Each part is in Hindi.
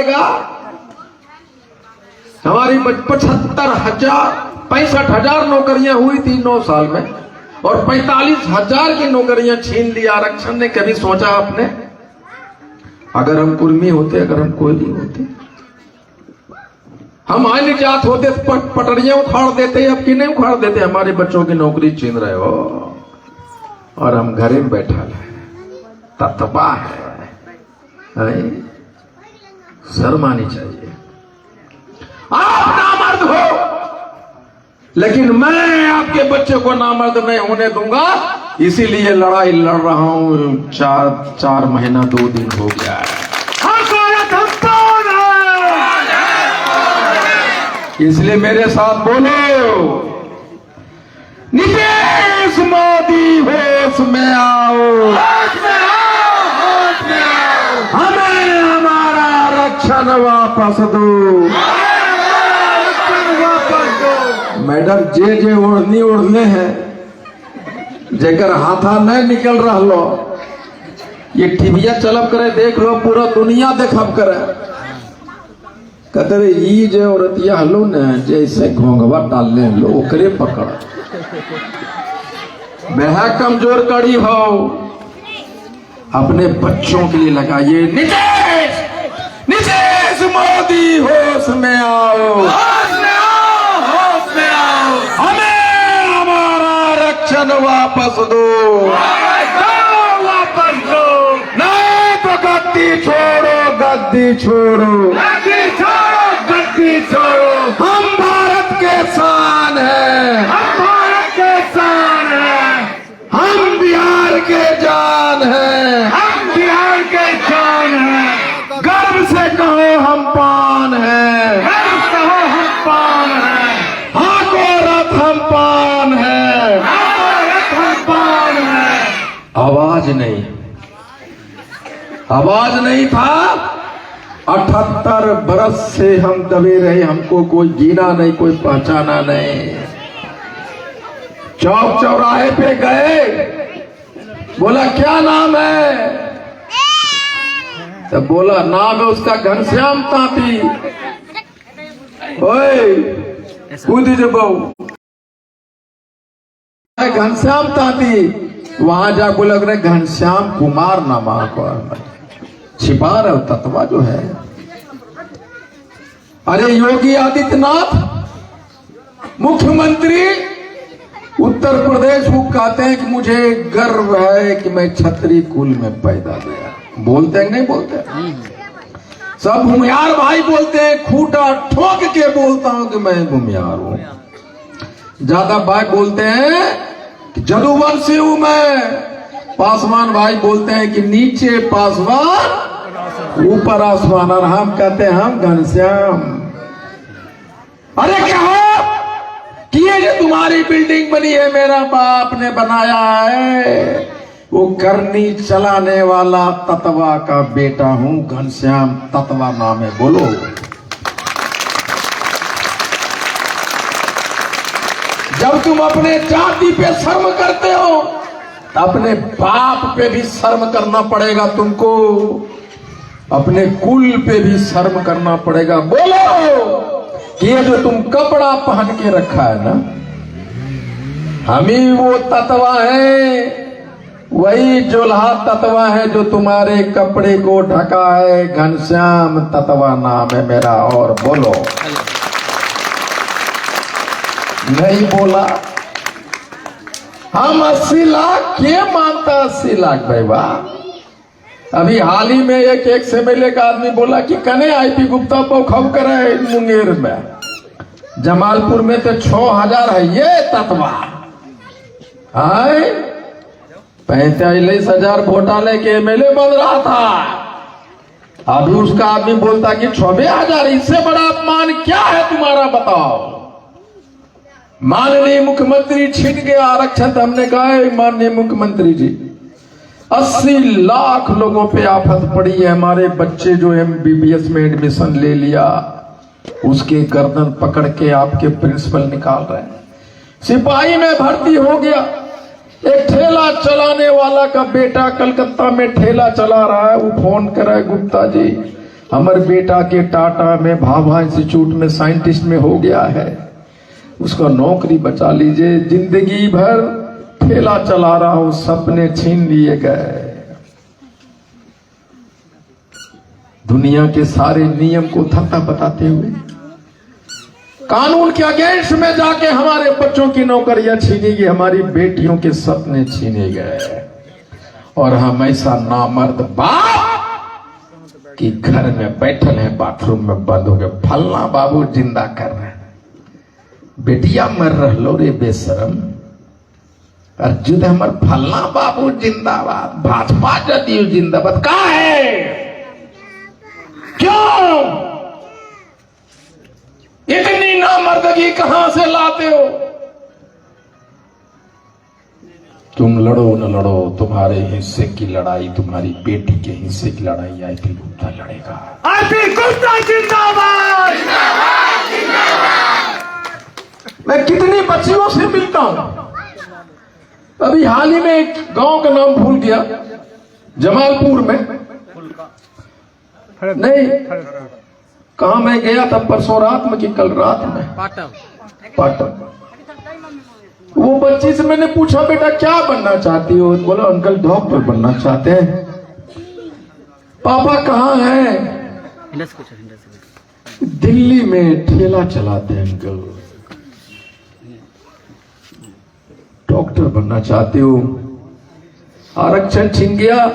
आएगा। हमारी 75,000 65,000 नौकरियां हुई थी 9 साल में, और 45,000 की नौकरियां छीन ली आरक्षण ने। कभी सोचा आपने? अगर हम कुर्मी होते, अगर हम कोयली होते, हम अन्य जात होते तो पटरियां उखाड़ देते, अब की नहीं उखाड़ देते। हमारे बच्चों की नौकरी छीन रहे हो और हम घरे में बैठा है। ततबा है, शर्म आनी चाहिए। आप नामर्द हो, लेकिन मैं आपके बच्चे को नामर्द नहीं होने दूंगा। इसीलिए लड़ाई लड़ रहा हूं। 4 महीना 2 दिन हो गया है। इसलिए मेरे साथ बोलो, नीतीश मोदी होश में आओ, हमें हमारा आरक्षण वापस दो। मैडम जे ओढ़नी ओढ़ने हैं, जेकर हाथा नहीं निकल रहा लो, ये टीविया चलब करे, देख लो, पूरा दुनिया देखब करे। कहते ई जे औरतिया हलो न, जैसे घोंघवा डालने लो ओकरे पकड़। मैं कमजोर कड़ी हो, अपने बच्चों के लिए लगाइए। नीतीश मोदी होश में आओ, हमें हमारा आरक्षण वापस दो, नहीं तो गद्दी छोड़ो, गद्दी छोड़ो, गद्दी छोड़ो। हम भारत के शान है, हम भारत के शान है, हम बिहार के जान है, हम बिहार के जान है। गर्व से कहो हम पान है, गर्व से कहो हम पान है। हाँ गोरख हम पान है, गोरख हम पान है। आवाज नहीं, आवाज नहीं था। 78 बरस से हम दबे रहे, हमको कोई गिना नहीं, कोई पहचाना नहीं। चौक चौराहे पे गए, बोला क्या नाम है? तब बोला नाम है उसका घनश्याम तांती। ओए कूद जब घनश्याम तांती, वहां जा बोला घनश्याम कुमार नामा को छिपा रहे तत्वा जो है। अरे योगी आदित्यनाथ मुख्यमंत्री उत्तर प्रदेश, वो कहते हैं कि मुझे गर्व है कि मैं क्षत्रिय कुल में पैदा गया। बोलते हैं नहीं बोलते? सब भूमियार भाई बोलते हैं, खूंटा ठोक के बोलता हूं कि मैं भूमियार हूं। ज्यादा भाई बोलते हैं कि जदुवंशी हूं मैं। पासवान भाई बोलते हैं कि नीचे पासवान ऊपर आसमान, और हम कहते हैं हम घनश्याम। अरे क्या हो कि ये जो तुम्हारी बिल्डिंग बनी है मेरा बाप ने बनाया है, वो करनी चलाने वाला ततवा का बेटा हूं, घनश्याम ततवा नाम है। बोलो जब तुम अपने जाति पे शर्म करते हो, अपने बाप पे भी शर्म करना पड़ेगा तुमको, अपने कुल पे भी शर्म करना पड़ेगा। बोलो कि ये जो तुम कपड़ा पहन के रखा है ना, हम ही वो तत्वा है, वही जोल्हा तत्वा है जो तुम्हारे कपड़े को ढका है। घनश्याम तत्वा नाम है मेरा। और बोलो, नहीं बोला? हम 80 लाख के मानता, 80 लाख भाई वाह। अभी हाल ही में एक एमएलए का आदमी बोला कि कने आईपी गुप्ता को खब करे मुंगेर में, जमालपुर में तो 6,000 है ये तत्वा। 45,000 घोटाले के एमएलए बन रहा था। अभी उसका आदमी बोलता कि 6,000। इससे बड़ा अपमान क्या है तुम्हारा, बताओ। माननीय मुख्यमंत्री छीन गया आरक्षण। हमने कहा माननीय मुख्यमंत्री जी, 80 लाख लोगों पे आफत पड़ी है। हमारे बच्चे जो MBBS में एडमिशन ले लिया, उसके गर्दन पकड़ के आपके प्रिंसिपल निकाल रहे हैं। सिपाही में भर्ती हो गया। एक ठेला चलाने वाला का बेटा कलकत्ता में ठेला चला रहा है, वो फोन कर रहा है, गुप्ता जी हमारे बेटा के टाटा में भाभा इंस्टीट्यूट में साइंटिस्ट में हो गया है, उसका नौकरी बचा लीजिए। जिंदगी भर ठेला चला रहा हूं, सपने छीन लिए गए। दुनिया के सारे नियम को थत्ता बताते हुए कानून के अगेंस्ट में जाके हमारे बच्चों की नौकरियां छीनी गई, हमारी बेटियों के सपने छीने गए। और हम ऐसा नामर्द बाप कि घर में बैठल हैं, बाथरूम में बंद हो गए, फलना बाबू जिंदा कर रहे, बेटिया मर रहो रे बेशरम, अर्जुन हमर फलना बाबू जिंदाबाद, भाजपा जदयू जिंदाबाद। कहा है क्यों इतनी नामर्दगी कहां से लाते हो? तुम लड़ो न लड़ो, तुम्हारे हिस्से की लड़ाई, तुम्हारी बेटी के हिस्से की लड़ाई आईपी गुप्ता लड़ेगा। आईपी गुप्ता जिंदाबाद, मैं कितनी बच्चियों से मिलता हूं। अभी हाल ही में एक गांव का नाम भूल गया, जमालपुर में नहीं, कहा मैं गया था परसों रात में कि कल रात में, पाटन। वो बच्ची से मैंने पूछा बेटा क्या बनना चाहती हो? बोला अंकल डॉक्टर बनना चाहते हैं। पापा कहाँ हैं? दिल्ली में ठेला चलाते हैं अंकल। डॉक्टर बनना चाहते हो? आरक्षण छीन गया।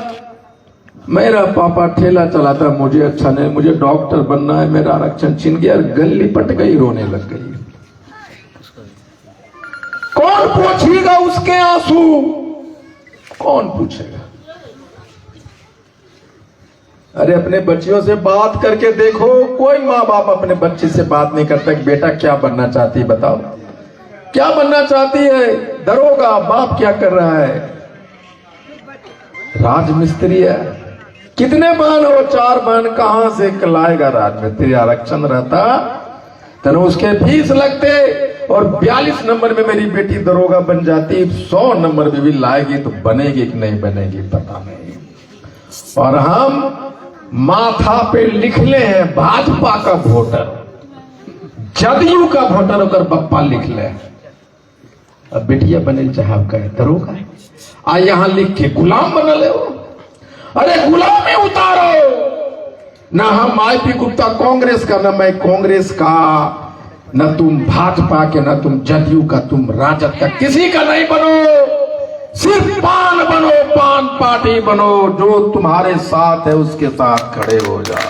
मेरा पापा ठेला चलाता, मुझे अच्छा नहीं, मुझे डॉक्टर बनना है, मेरा आरक्षण छीन गया। गली पट गई, रोने लग गई। कौन पूछेगा उसके आंसू? कौन पूछेगा? अरे अपने बच्चियों से बात करके देखो, कोई माँ बाप अपने बच्चे से बात नहीं करता कि बेटा क्या बनना चाहती है, बताओ क्या बनना चाहती है? दरोगा। बाप क्या कर रहा है? राजमिस्त्री है। कितने बहन हो? 4 बहन। कहां से लाएगा राजमिस्त्री? आरक्षण रहता तो उसके फीस लगते, और 42 नंबर में मेरी बेटी दरोगा बन जाती, 100 नंबर में भी लाएगी तो बनेगी कि नहीं बनेगी पता नहीं। और हम माथा पे लिख ले हैं भाजपा का वोटर, जदयू का वोटर होकर बप्पा लिख ले। अब बेटिया बने चाहे कहे दरोगा, आ यहां लिख के गुलाम बना ले। अरे गुलामी उतारो ना। हम आईपी गुप्ता कांग्रेस का, ना मैं कांग्रेस का, न तुम भाजपा के, न तुम जदयू का, तुम राजद का, किसी का नहीं बनो। सिर्फ पान बनो, पान पार्टी बनो। जो तुम्हारे साथ है उसके साथ खड़े हो जाओ।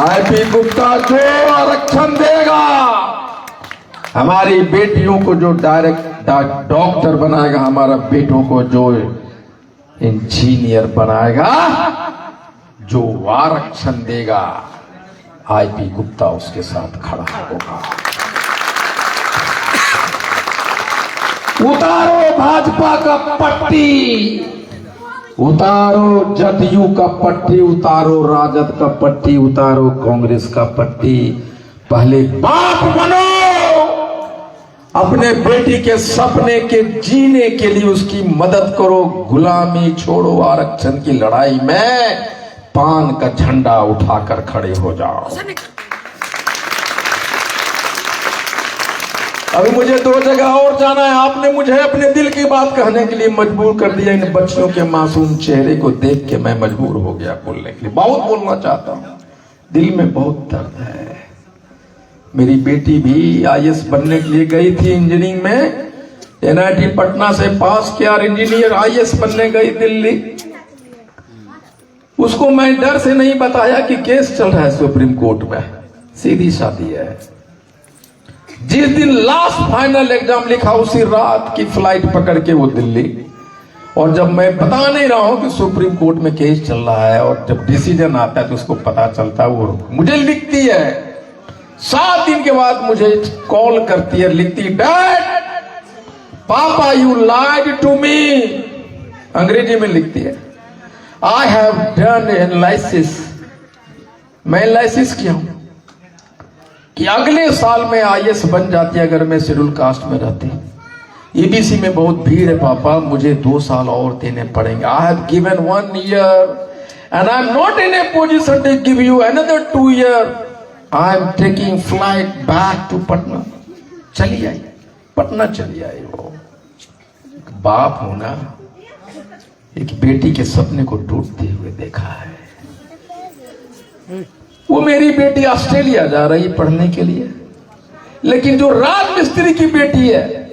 आईपी गुप्ता जो आरक्षण देगा, हमारी बेटियों को जो डायरेक्ट डॉक्टर बनाएगा, हमारा बेटों को जो इंजीनियर बनाएगा, जो आरक्षण देगा, आईपी गुप्ता उसके साथ खड़ा होगा। उतारो भाजपा का पट्टी, उतारो जदयू का पट्टी, उतारो राजद का पट्टी, उतारो कांग्रेस का पट्टी। पहले बाप बनो, अपने बेटी के सपने के जीने के लिए उसकी मदद करो। गुलामी छोड़ो, आरक्षण की लड़ाई में पान का झंडा उठाकर खड़े हो जाओ। अभी मुझे 2 जगह और जाना है। आपने मुझे अपने दिल की बात कहने के लिए मजबूर कर दिया। इन बच्चियों के मासूम चेहरे को देख के मैं मजबूर हो गया बोलने के लिए। बहुत बोलना चाहता हूं, दिल में बहुत दर्द है। मेरी बेटी भी आईएएस बनने के लिए गई थी इंजीनियरिंग में, एनआईटी पटना से पास किया, इंजीनियर आईएएस बनने गई दिल्ली। उसको मैं डर से नहीं बताया कि केस चल रहा है सुप्रीम कोर्ट में, सीधी शादी है। जिस दिन लास्ट फाइनल एग्जाम लिखा, उसी रात की फ्लाइट पकड़ के वो दिल्ली। और जब मैं बता नहीं रहा हूं कि सुप्रीम कोर्ट में केस चल रहा है, और जब डिसीजन आता है तो उसको पता चलता है, वो मुझे लिखती है। 7 दिन के बाद मुझे कॉल करती है, लिखती, डैड पापा यू लाइड टू मी, अंग्रेजी में लिखती है। आई हैव डन एनालिसिस, मैं एनालिसिस किया हूं कि अगले साल में आईएएस बन जाती अगर मैं शेड्यूल कास्ट में रहती। ईबीसी में बहुत भीड़ है पापा, मुझे 2 साल और देने पड़ेंगे। I have given 1 year and I am not in a position to give you another 2 years. I am taking flight back to Patna. चली आई, पटना चली आई। वो बाप होना एक बेटी के सपने को टूटते हुए देखा है। वो मेरी बेटी ऑस्ट्रेलिया जा रही पढ़ने के लिए, लेकिन जो राजमिस्त्री की बेटी है,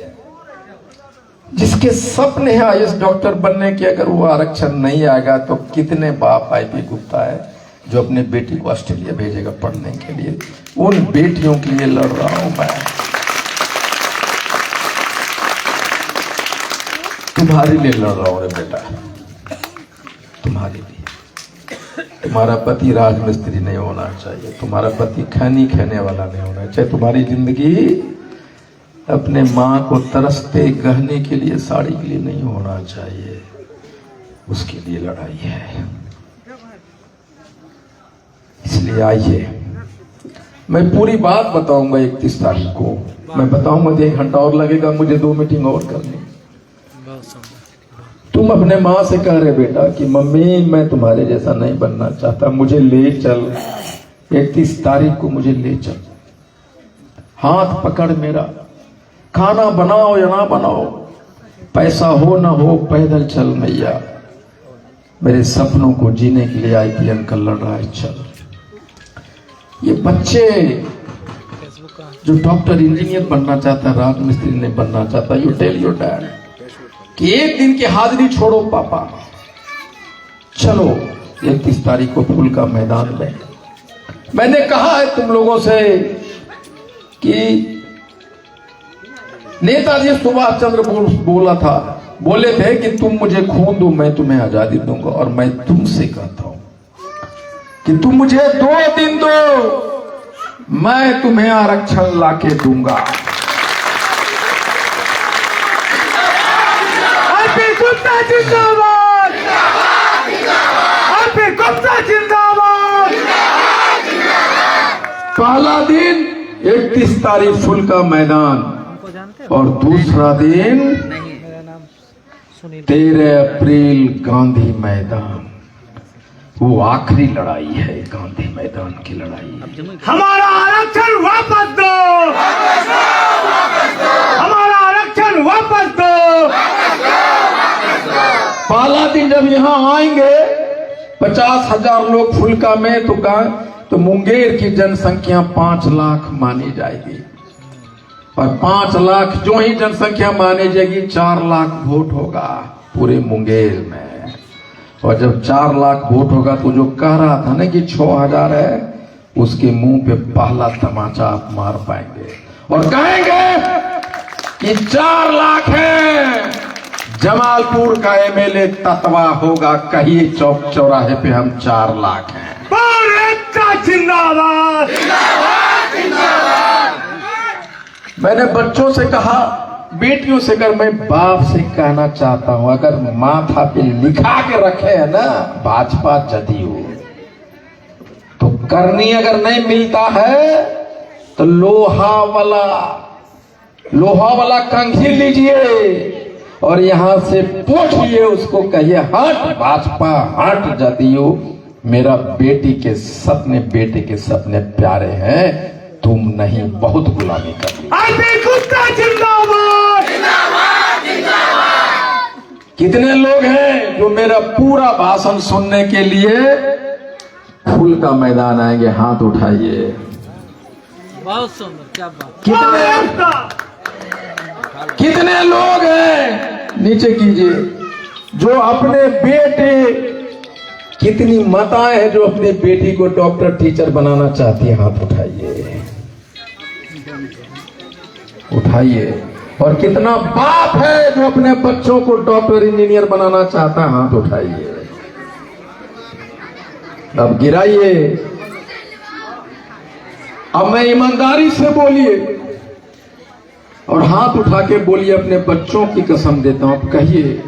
जिसके सपने हैं आईएएस डॉक्टर बनने के, अगर वो आरक्षण नहीं आएगा तो कितने बाप आईपी गुप्ता है जो अपने बेटी को ऑस्ट्रेलिया भेजेगा पढ़ने के लिए। उन बेटियों के लिए लड़ रहा हूं मैं। तुम्हारे लिए लड़ रहा हूं रे बेटा, तुम्हारे लिए। तुम्हारा पति राजमिस्त्री नहीं होना चाहिए, तुम्हारा पति खैनी खाने वाला नहीं होना चाहिए, तुम्हारी जिंदगी अपने माँ को तरसते गहने के लिए, साड़ी के लिए नहीं होना चाहिए। उसके लिए लड़ाई है। इसलिए आइए, मैं पूरी बात बताऊंगा 31 तारीख को। मैं बताऊंगा, 1 घंटा और लगेगा, मुझे 2 मीटिंग और करनी। तुम अपने माँ से कह रहे बेटा कि मम्मी मैं तुम्हारे जैसा नहीं बनना चाहता, मुझे ले चल, 31 तारीख को मुझे ले चल, हाथ पकड़ मेरा, खाना बनाओ या ना बनाओ, पैसा हो ना हो, पैदल चल मैया, मेरे सपनों को जीने के लिए आईपी अंकल लड़ रहा है, चल। ये बच्चे जो डॉक्टर इंजीनियर बनना चाहता है, राजमिस्त्री नहीं बनना चाहता, यू टेल योर डैड कि एक दिन की हाजिरी छोड़ो पापा, चलो 31 तारीख को फूल का मैदान में। मैंने कहा है तुम लोगों से कि नेताजी सुभाष चंद्र बोस बोले थे कि तुम मुझे खून दो मैं तुम्हें आजादी दूंगा, और मैं तुमसे कहता हूं कि तुम मुझे 2 दिन दो, मैं तुम्हें आरक्षण लाके दूंगा। गुप्ता जिंदाबाद, गुप्ता जिंदाबाद। पहला दिन 31 तारीख फूल का मैदान, और दूसरा दिन 13 अप्रैल गांधी मैदान। वो आखिरी लड़ाई है, गांधी मैदान की लड़ाई। हमारा आरक्षण वापस दो, हमारा आरक्षण वापस दो। पहला दिन जब यहाँ आएंगे 50,000 लोग फुल्का में, तो मुंगेर की जनसंख्या 5 लाख मानी जाएगी, और 5 लाख जो ही जनसंख्या मानी जाएगी, 4 लाख वोट होगा पूरे मुंगेर में। और जब 4 लाख वोट होगा तो जो कह रहा था ना कि 6,000 है, उसके मुंह पे पहला तमाचा आप मार पाएंगे और कहेंगे कि 4 लाख है। जमालपुर का एमएलए ततवा होगा, कहिए चौक चौराहे पे हम 4 लाख हैं। जिंदाबाद, मैंने बच्चों से कहा, बेटियों से कर, मैं बाप से कहना चाहता हूं, अगर माथा पे लिखा के रखे है ना भाजपा जदयू, तो करनी अगर नहीं मिलता है तो लोहा वाला कंघी लीजिए और यहां से पूछिए उसको, कहिए हट भाजपा, हट जदयू, मेरा बेटे के सपने प्यारे हैं, तुम नहीं बहुत गुलामी कर ली। कितने लोग हैं जो मेरा पूरा भाषण सुनने के लिए फूल का मैदान आएंगे? हाथ उठाइए। बहुत सुंदर, क्या बात। कितने लोग हैं, नीचे कीजिए, जो अपने बेटे, कितनी माताएं हैं जो अपनी बेटी को डॉक्टर टीचर बनाना चाहती है? हाथ उठाइए। और कितना बाप है जो अपने बच्चों को डॉक्टर इंजीनियर बनाना चाहता है? हाथ उठाइए। अब गिराइए। अब मैं ईमानदारी से बोलिए और हाथ उठा के बोलिए, अपने बच्चों की कसम देता हूं। अब कहिए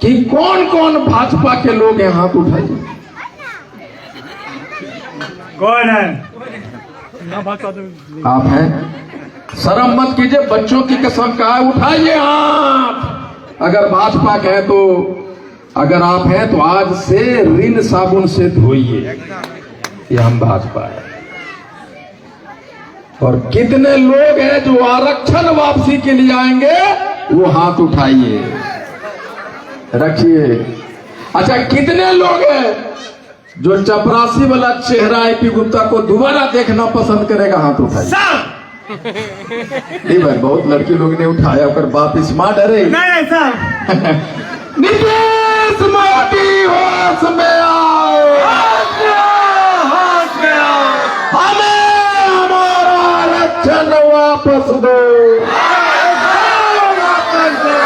कि कौन कौन भाजपा के लोग हैं? हाथ उठाइए। कौन है? आप हैं? शर्म मत कीजिए, बच्चों की कसम कहा है, उठाइए हाथ। अगर भाजपा के हैं तो अगर आप हैं तो आज से रिन साबुन से धोइए। ये हम भाजपा है। और कितने लोग हैं जो आरक्षण वापसी के लिए आएंगे, वो हाथ उठाइए, रखिए। अच्छा, कितने लोग हैं जो चपरासी वाला चेहरा आईपी गुप्ता को दोबारा देखना पसंद करेगा, हाथ उठाइए। सब नहीं भाई, बहुत लड़की लोग ने उठाया, और बाप स्मार्ट है। नहीं सब नीतीश मोदी होश में आओ, होश में आओ, हमें हमारा आरक्षण वापस दो, वापस दो,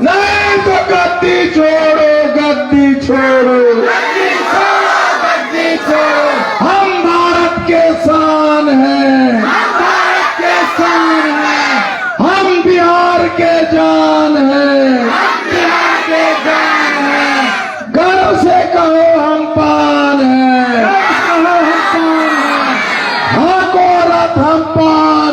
नहीं तो गद्दी छोड़ो, गद्दी छोड़ो। गद्दी छोड़ो। हम भारत के शान हैं, भारत के शान है, हम बिहार के जान हैं, बिहार के जान है, गर्व से कहो हम पान हैं, हम शान है, हाँ को रथ हम पान